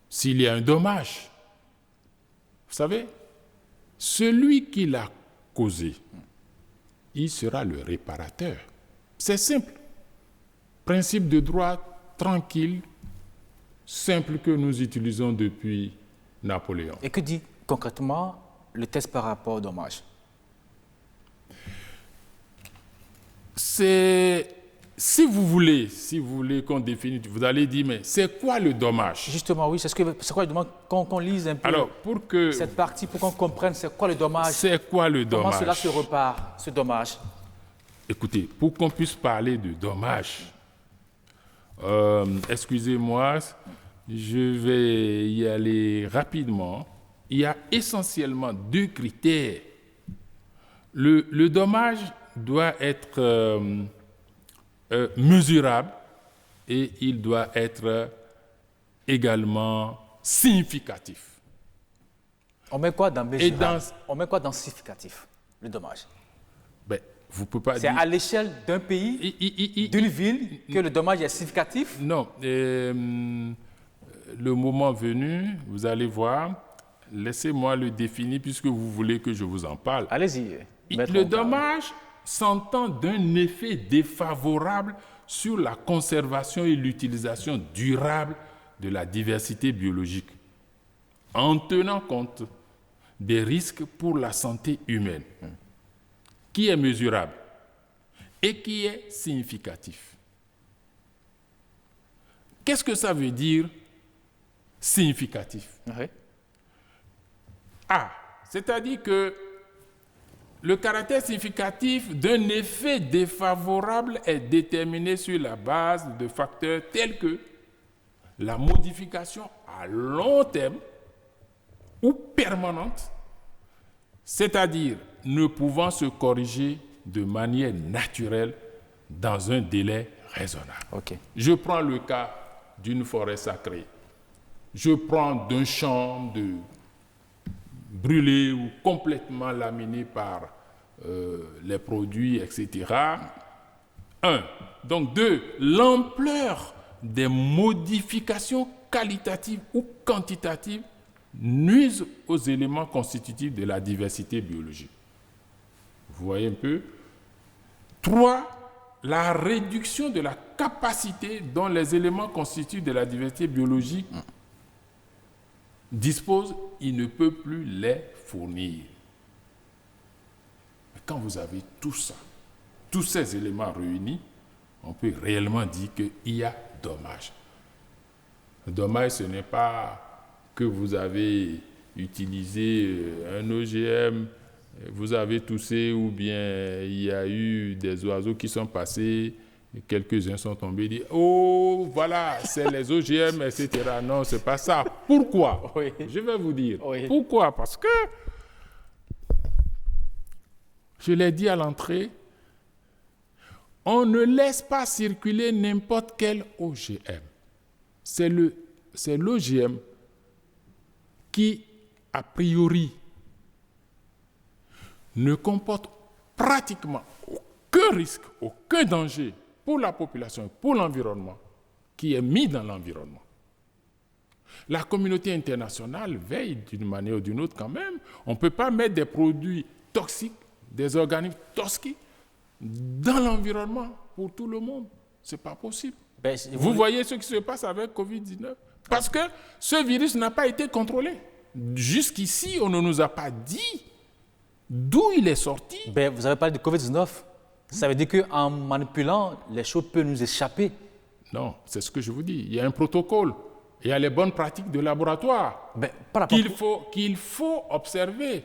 Speaker 3: s'il y a un dommage, vous savez, celui qui l'a causé, il sera le réparateur. C'est simple. Principe de droit tranquille, simple que nous utilisons depuis Napoléon.
Speaker 1: Et que dit concrètement le test par rapport au dommage?
Speaker 3: C'est, si vous voulez qu'on définisse, vous allez dire, mais c'est quoi le dommage?
Speaker 1: Justement, oui, c'est quoi le dommage? Qu'on lise un peu
Speaker 3: Alors,
Speaker 1: cette partie, pour qu'on comprenne c'est quoi le dommage.
Speaker 3: C'est quoi le dommage?
Speaker 1: Comment cela se repart, ce dommage?
Speaker 3: Écoutez, pour qu'on puisse parler de dommage, excusez-moi, je vais y aller rapidement. Il y a essentiellement deux critères. Le dommage doit être mesurable et il doit être également significatif.
Speaker 1: On met quoi dans mesurable? On met quoi dans significatif, le dommage?
Speaker 3: Ben, vous pouvez pas
Speaker 1: c'est
Speaker 3: dire...
Speaker 1: à l'échelle d'un pays, d'une ville, que le dommage est significatif?
Speaker 3: Non. Le moment venu, vous allez voir, laissez-moi le définir puisque vous voulez que je vous en parle.
Speaker 1: Allez-y.
Speaker 3: Le dommage s'entend d'un effet défavorable sur la conservation et l'utilisation durable de la diversité biologique, en tenant compte des risques pour la santé humaine, qui est mesurable et qui est significatif. Qu'est-ce que ça veut dire significatif?
Speaker 1: Oui.
Speaker 3: C'est-à-dire que le caractère significatif d'un effet défavorable est déterminé sur la base de facteurs tels que la modification à long terme ou permanente, c'est-à-dire ne pouvant se corriger de manière naturelle dans un délai raisonnable.
Speaker 1: Okay.
Speaker 3: Je prends le cas d'une forêt sacrée. Je prends d'un champ brûlé ou complètement laminé par les produits, etc. Donc, 2, l'ampleur des modifications qualitatives ou quantitatives nuisent aux éléments constitutifs de la diversité biologique. Vous voyez un peu? 3, la réduction de la capacité dont les éléments constitutifs de la diversité biologique disposent, il ne peut plus les fournir. Mais quand vous avez tout ça, tous ces éléments réunis, on peut réellement dire qu'il y a dommage. Le dommage, ce n'est pas que vous avez utilisé un OGM, vous avez toussé ou bien il y a eu des oiseaux qui sont passés, quelques-uns sont tombés et disent « Oh, voilà, c'est les OGM, etc. » Non, ce n'est pas ça. Pourquoi?
Speaker 1: Oui.
Speaker 3: Je vais vous dire.
Speaker 1: Oui.
Speaker 3: Pourquoi? Parce que, je l'ai dit à l'entrée, on ne laisse pas circuler n'importe quel OGM. C'est l'OGM qui, a priori, ne comporte pratiquement aucun risque, aucun danger pour la population, pour l'environnement, qui est mis dans l'environnement. La communauté internationale veille d'une manière ou d'une autre quand même. On ne peut pas mettre des produits toxiques, des organismes toxiques dans l'environnement pour tout le monde. Ce n'est pas possible. Vous voyez ce qui se passe avec Covid-19? Parce que ce virus n'a pas été contrôlé. Jusqu'ici, on ne nous a pas dit d'où il est sorti.
Speaker 1: Vous avez parlé de Covid-19. Ça veut dire qu'en manipulant, les choses peuvent nous échapper.
Speaker 3: Non, c'est ce que je vous dis. Il y a un protocole. Il y a les bonnes pratiques de laboratoire qu'il faut observer.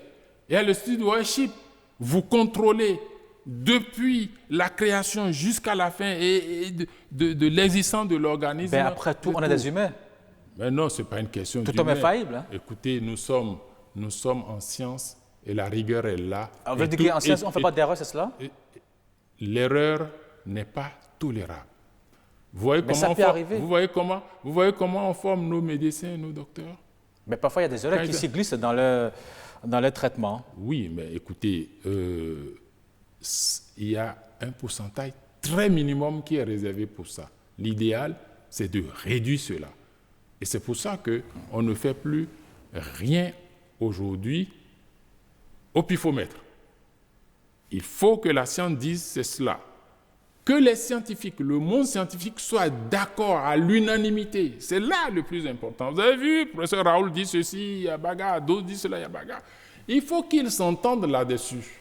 Speaker 3: Il y a le stewardship. Vous contrôlez depuis la création jusqu'à la fin et de l'existence de l'organisme.
Speaker 1: Après tout, on est des humains.
Speaker 3: Mais non, ce n'est pas une question d'humain.
Speaker 1: Tout homme est faillible. Hein?
Speaker 3: Écoutez, nous sommes en science et la rigueur est là.
Speaker 1: Alors, vous dites qu'en science, on ne fait pas d'erreur, c'est cela?
Speaker 3: L'erreur n'est pas tolérable. Vous voyez,
Speaker 1: Mais ça peut arriver.
Speaker 3: vous voyez comment on forme nos médecins, nos docteurs?
Speaker 1: Mais parfois, il y a des erreurs qui s'y glissent dans le traitement.
Speaker 3: Oui, mais écoutez, il y a un pourcentage très minimum qui est réservé pour ça. L'idéal, c'est de réduire cela. Et c'est pour ça qu'on ne fait plus rien aujourd'hui au pifomètre. Il faut que la science dise c'est cela. Que les scientifiques, le monde scientifique soit d'accord à l'unanimité. C'est là le plus important. Vous avez vu, le professeur Raoul dit ceci, il y a bagarre, d'autres disent cela, il y a bagarre. Il faut qu'ils s'entendent là-dessus.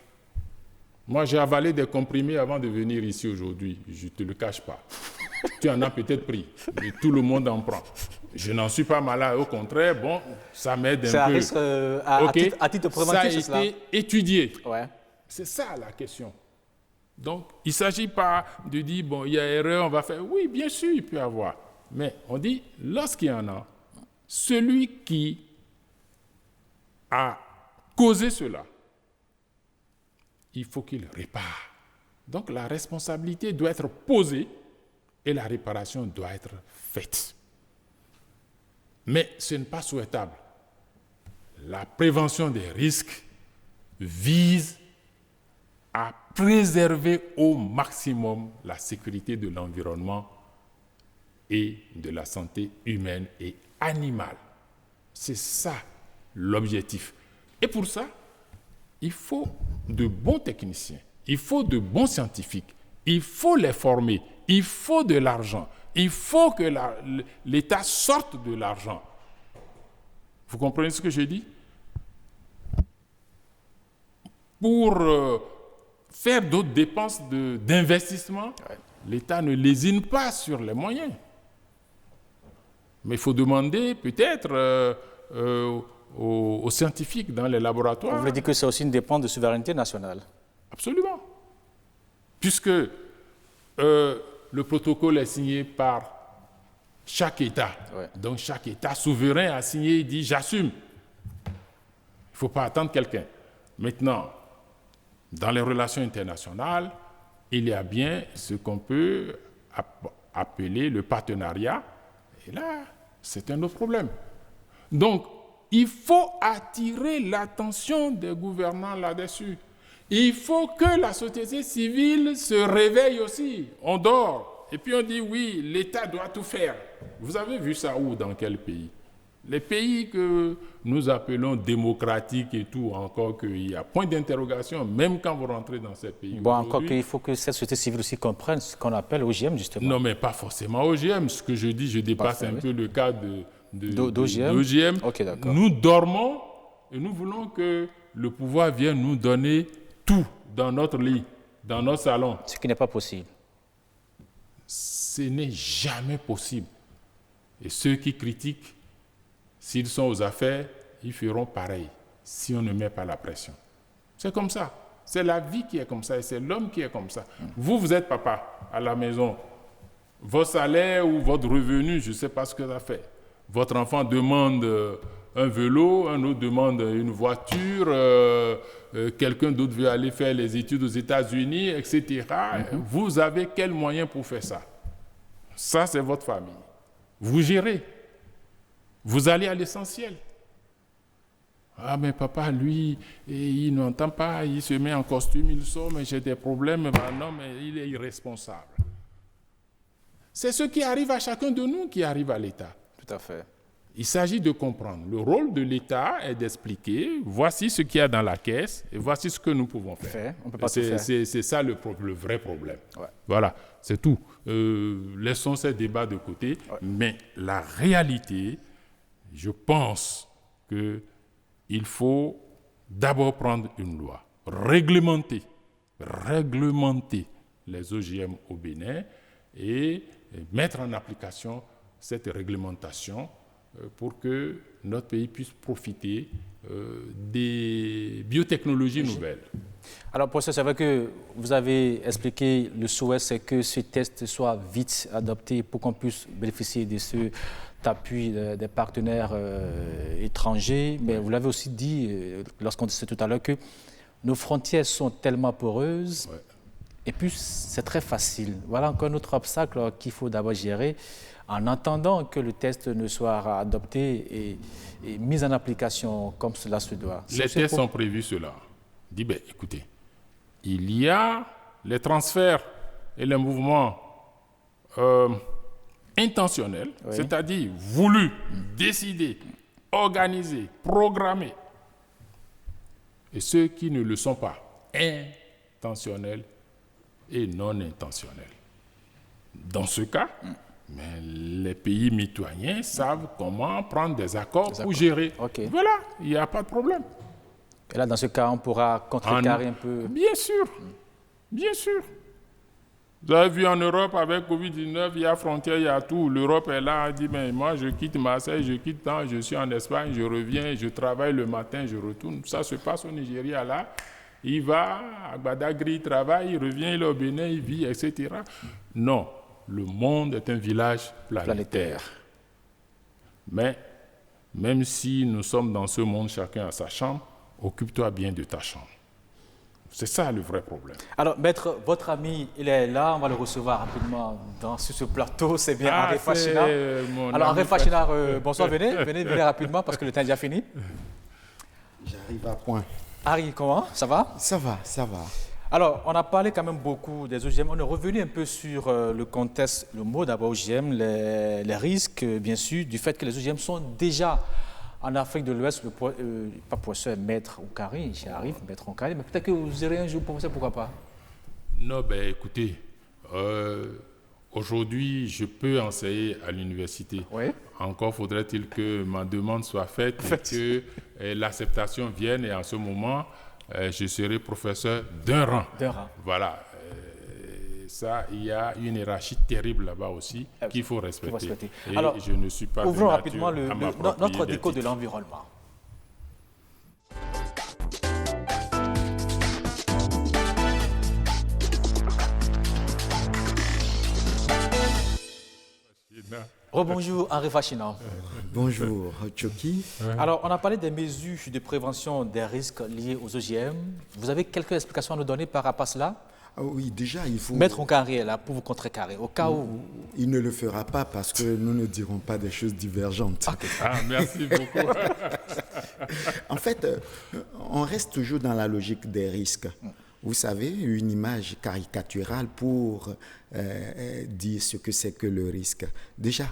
Speaker 3: Moi, j'ai avalé des comprimés avant de venir ici aujourd'hui. Je ne te le cache pas. Tu en as peut-être pris, mais tout le monde en prend. Je n'en suis pas malade, au contraire, bon, ça m'aide un peu.
Speaker 1: Risque, à titre préventif, c'est cela.
Speaker 3: Ça a été étudié.
Speaker 1: Ouais.
Speaker 3: C'est ça la question. Donc, il ne s'agit pas de dire, bon, il y a erreur, on va faire. Oui, bien sûr, il peut y avoir. Mais on dit, lorsqu'il y en a, celui qui a causé cela, il faut qu'il répare. Donc, la responsabilité doit être posée et la réparation doit être faite. Mais ce n'est pas souhaitable. La prévention des risques vise à préserver au maximum la sécurité de l'environnement et de la santé humaine et animale. C'est ça l'objectif. Et pour ça, il faut de bons techniciens, il faut de bons scientifiques, il faut les former, il faut de l'argent, il faut que l'État sorte de l'argent. Vous comprenez ce que je dis? Pour faire d'autres dépenses d'investissement, l'État ne lésine pas sur les moyens. Mais il faut demander peut-être aux scientifiques dans les laboratoires.
Speaker 1: Vous voulez dire que c'est aussi une dépense de souveraineté nationale?
Speaker 3: Absolument. Puisque le protocole est signé par chaque État. Ouais. Donc chaque État souverain a signé et dit « j'assume ». Il ne faut pas attendre quelqu'un. Maintenant, dans les relations internationales, il y a bien ce qu'on peut appeler le partenariat. Et là, c'est un autre problème. Donc, il faut attirer l'attention des gouvernants là-dessus. Il faut que la société civile se réveille aussi. On dort. Et puis on dit, oui, l'État doit tout faire. Vous avez vu ça où, dans quel pays? Les pays que nous appelons démocratiques et tout, encore qu'il y a point d'interrogation, même quand vous rentrez dans ces pays.
Speaker 1: Bon, encore qu'il faut que cette société civile aussi comprenne ce qu'on appelle OGM, justement.
Speaker 3: Non, mais pas forcément OGM. Ce que je dis, je dépasse un peu le cas d'OGM.
Speaker 1: Okay, d'accord.
Speaker 3: Nous dormons et nous voulons que le pouvoir vienne nous donner tout dans notre lit, dans notre salon.
Speaker 1: Ce qui n'est pas possible.
Speaker 3: Ce n'est jamais possible. Et ceux qui critiquent, s'ils sont aux affaires, ils feront pareil si on ne met pas la pression. C'est comme ça. C'est la vie qui est comme ça et c'est l'homme qui est comme ça. Vous êtes papa à la maison. Votre salaire ou votre revenu, je ne sais pas ce que ça fait. Votre enfant demande un vélo, un autre demande une voiture, quelqu'un d'autre veut aller faire les études aux États-Unis, etc. Vous avez quel moyen pour faire ça? Ça, c'est votre famille. Vous gérez. Vous allez à l'essentiel. Ah, mais papa, lui, il n'entend pas, il se met en costume, il sort, mais j'ai des problèmes. Ben non, mais il est irresponsable. C'est ce qui arrive à chacun de nous qui arrive à l'État.
Speaker 1: Tout à fait.
Speaker 3: Il s'agit de comprendre. Le rôle de l'État est d'expliquer, voici ce qu'il y a dans la caisse et voici ce que nous pouvons faire.
Speaker 1: On peut pas tout faire.
Speaker 3: C'est ça le vrai problème.
Speaker 1: Ouais.
Speaker 3: Voilà, c'est tout. Laissons ces débats de côté, mais la réalité, je pense qu'il faut d'abord prendre une loi, réglementer les OGM au Bénin et mettre en application cette réglementation pour que notre pays puisse profiter des biotechnologies nouvelles.
Speaker 1: Alors, professeur, c'est vrai que vous avez expliqué le souhait, c'est que ce test soit vite adopté pour qu'on puisse bénéficier de ce appui des partenaires étrangers, mais vous l'avez aussi dit lorsqu'on disait tout à l'heure que nos frontières sont tellement poreuses et puis c'est très facile. Voilà encore un autre obstacle qu'il faut d'abord gérer en attendant que le test ne soit adopté et mis en application comme cela se doit.
Speaker 3: Les tests sont prévus cela. Dit, ben, écoutez, il y a les transferts et les mouvements intentionnels, c'est-à-dire voulus, décidés, organisés, programmés, et ceux qui ne le sont pas, intentionnels et non intentionnels. Dans ce cas, mais les pays mitoyens savent comment prendre des accords pour gérer. Voilà, il n'y a pas de problème.
Speaker 1: Et là, dans ce cas, on pourra contrecarrer un peu.
Speaker 3: Bien sûr, bien sûr. Vous avez vu en Europe, avec Covid-19, il y a frontières, il y a tout. L'Europe est là, elle dit, mais moi, je quitte Marseille, je quitte tant, je suis en Espagne, je reviens, je travaille le matin, je retourne. Ça se passe au Nigeria, là. Il va à Badagry, il travaille, il revient, il est au Bénin, il vit, etc. Non, le monde est un village planétaire. Mais, même si nous sommes dans ce monde, chacun à sa chambre, occupe-toi bien de ta chambre. C'est ça le vrai problème.
Speaker 1: Alors, maître, votre ami, il est là, on va le recevoir rapidement sur ce plateau, c'est bien Henri Fachina. Alors, Henri Fachina, bonsoir, venez rapidement parce que le temps est déjà fini.
Speaker 4: J'arrive à point.
Speaker 1: Harry, comment? Ça va?
Speaker 4: Ça va, ça va.
Speaker 1: Alors, on a parlé quand même beaucoup des OGM. On est revenu un peu sur le contexte, le mot d'abord OGM, les risques, bien sûr, du fait que les OGM sont déjà en Afrique de l'Ouest, pas professeur, maître Oukari, j'y arrive, maître Oukari, mais peut-être que vous irez un jour professeur, pourquoi pas?
Speaker 3: Non, ben écoutez, aujourd'hui, je peux enseigner à l'université.
Speaker 1: Oui.
Speaker 3: Encore faudrait-il que ma demande soit faite et que l'acceptation vienne, et en ce moment, je serai professeur d'un rang. Voilà. Ça, il y a une hiérarchie terrible là-bas aussi qu'il faut respecter. Et alors, je ne suis pas
Speaker 1: ouvrons rapidement notre déco de l'environnement. Rebonjour Henri Fachina.
Speaker 4: Bonjour Tchoki.
Speaker 1: Alors, on a parlé des mesures de prévention des risques liés aux OGM. Vous avez quelques explications à nous donner par rapport à cela?
Speaker 4: Oui, déjà, il faut...
Speaker 1: Maître Oukari est là pour vous contrecarrer, au cas où...
Speaker 4: Il ne le fera pas parce que nous ne dirons pas des choses divergentes.
Speaker 3: Okay. Merci beaucoup.
Speaker 4: En fait, on reste toujours dans la logique des risques. Vous savez, une image caricaturale pour dire ce que c'est que le risque. Déjà,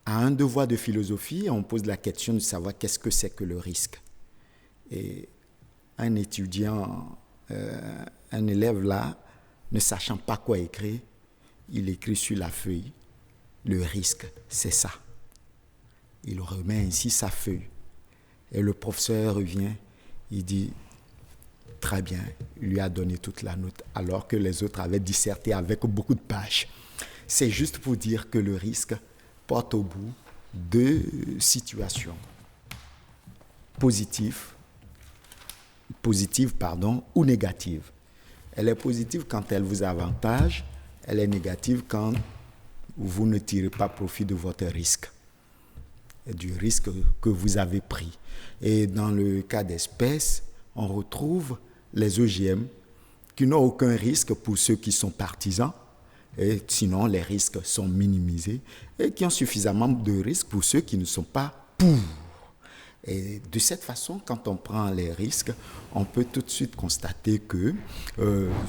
Speaker 4: à un devoir de philosophie, on pose la question de savoir qu'est-ce que c'est que le risque. Et un étudiant... un élève là, ne sachant pas quoi écrire, il écrit sur la feuille, le risque, c'est ça. Il remet ainsi sa feuille. Et le professeur revient, il dit, très bien, il lui a donné toute la note, alors que les autres avaient disserté avec beaucoup de pages. C'est juste pour dire que le risque porte au bout deux situations. Positive ou négative. Elle est positive quand elle vous avantage, elle est négative quand vous ne tirez pas profit de votre risque, du risque que vous avez pris. Et dans le cas d'espèce, on retrouve les OGM qui n'ont aucun risque pour ceux qui sont partisans, et sinon les risques sont minimisés, et qui ont suffisamment de risques pour ceux qui ne sont pas pour. Et de cette façon, quand on prend les risques, on peut tout de suite constater que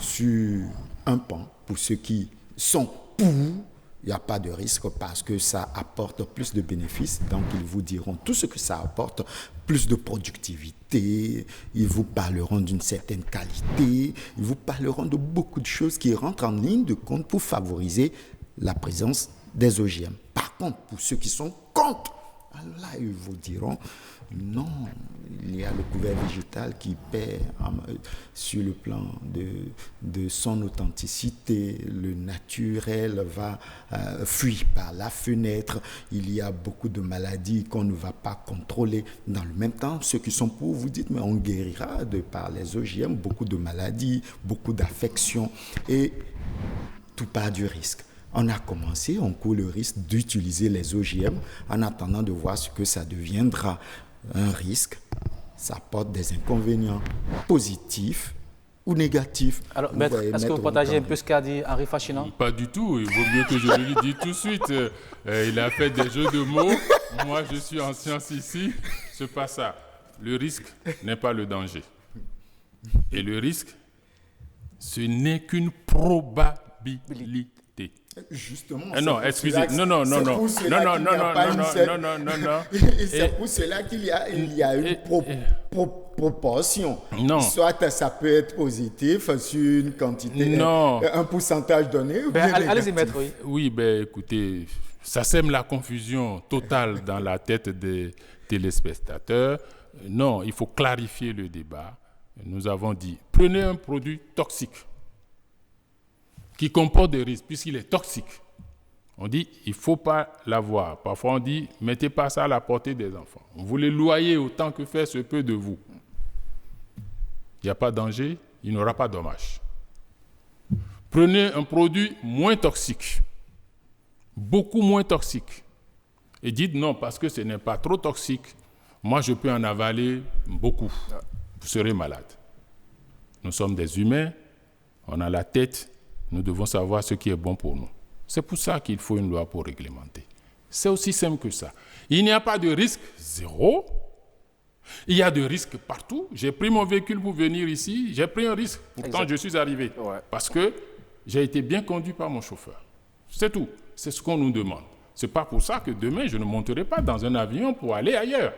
Speaker 4: sur un pan, pour ceux qui sont pour, il n'y a pas de risque parce que ça apporte plus de bénéfices. Donc, ils vous diront tout ce que ça apporte, plus de productivité, ils vous parleront d'une certaine qualité, ils vous parleront de beaucoup de choses qui rentrent en ligne de compte pour favoriser la présence des OGM. Par contre, pour ceux qui sont contre, alors là, ils vous diront non, il y a le couvert végétal qui perd sur le plan de son authenticité. Le naturel va fuir par la fenêtre. Il y a beaucoup de maladies qu'on ne va pas contrôler. Dans le même temps, ceux qui sont pour, vous dites, mais on guérira de par les OGM, beaucoup de maladies, beaucoup d'affections. Et tout part du risque. on a commencé, on court le risque d'utiliser les OGM en attendant de voir ce que ça deviendra. Un risque, ça porte des inconvénients positifs ou négatifs.
Speaker 1: Alors, maître, est-ce que vous partagez un peu ce qu'a dit Henri Fachinan?
Speaker 3: Pas du tout. Il vaut mieux que je le dise tout de suite. Il a fait des jeux de mots. Moi, je suis en science ici. C'est pas ça. Le risque n'est pas le danger. Et le risque, ce n'est qu'une probabilité.
Speaker 4: Justement.
Speaker 3: Non, excusez. Non.
Speaker 4: C'est pour cela qu'il y a une proportion.
Speaker 3: Non.
Speaker 4: Soit ça peut être positif sur une quantité, un pourcentage donné.
Speaker 1: Allez-y, maître, oui.
Speaker 3: Oui, écoutez, ça sème la confusion totale dans la tête des téléspectateurs. Non, il faut clarifier le débat. Nous avons dit, prenez un produit toxique qui comporte des risques, puisqu'il est toxique. On dit, il ne faut pas l'avoir. Parfois, on dit, mettez pas ça à la portée des enfants. Vous les loyez autant que faire se peut de vous. Il n'y a pas de danger, il n'y aura pas de dommage. Prenez un produit moins toxique, beaucoup moins toxique, et dites non, parce que ce n'est pas trop toxique, moi je peux en avaler beaucoup. Vous serez malade. Nous sommes des humains, on a la tête, nous devons savoir ce qui est bon pour nous. C'est pour ça qu'il faut une loi pour réglementer. C'est aussi simple que ça. Il n'y a pas de risque zéro. Il y a des risques partout. J'ai pris mon véhicule pour venir ici, j'ai pris un risque. Pourtant, je suis arrivé. Ouais. Parce que j'ai été bien conduit par mon chauffeur. C'est tout. C'est ce qu'on nous demande. Ce n'est pas pour ça que demain, je ne monterai pas dans un avion pour aller ailleurs.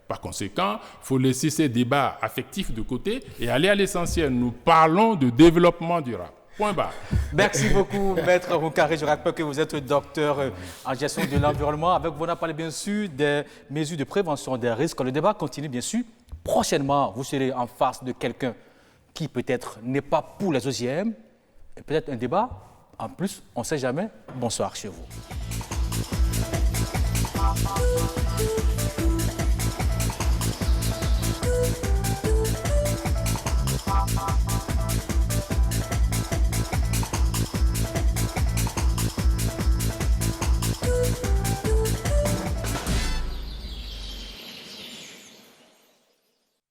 Speaker 3: Par conséquent, il faut laisser ces débats affectifs de côté et aller à l'essentiel. Nous parlons de développement durable. Point barre.
Speaker 1: Merci beaucoup, Maître Rounkari. Je rappelle que vous êtes docteur en gestion de l'environnement. Avec vous, on a parlé bien sûr des mesures de prévention des risques. Le débat continue bien sûr. Prochainement, vous serez en face de quelqu'un qui peut-être n'est pas pour les OGM. Et peut-être un débat. En plus, on ne sait jamais. Bonsoir chez vous.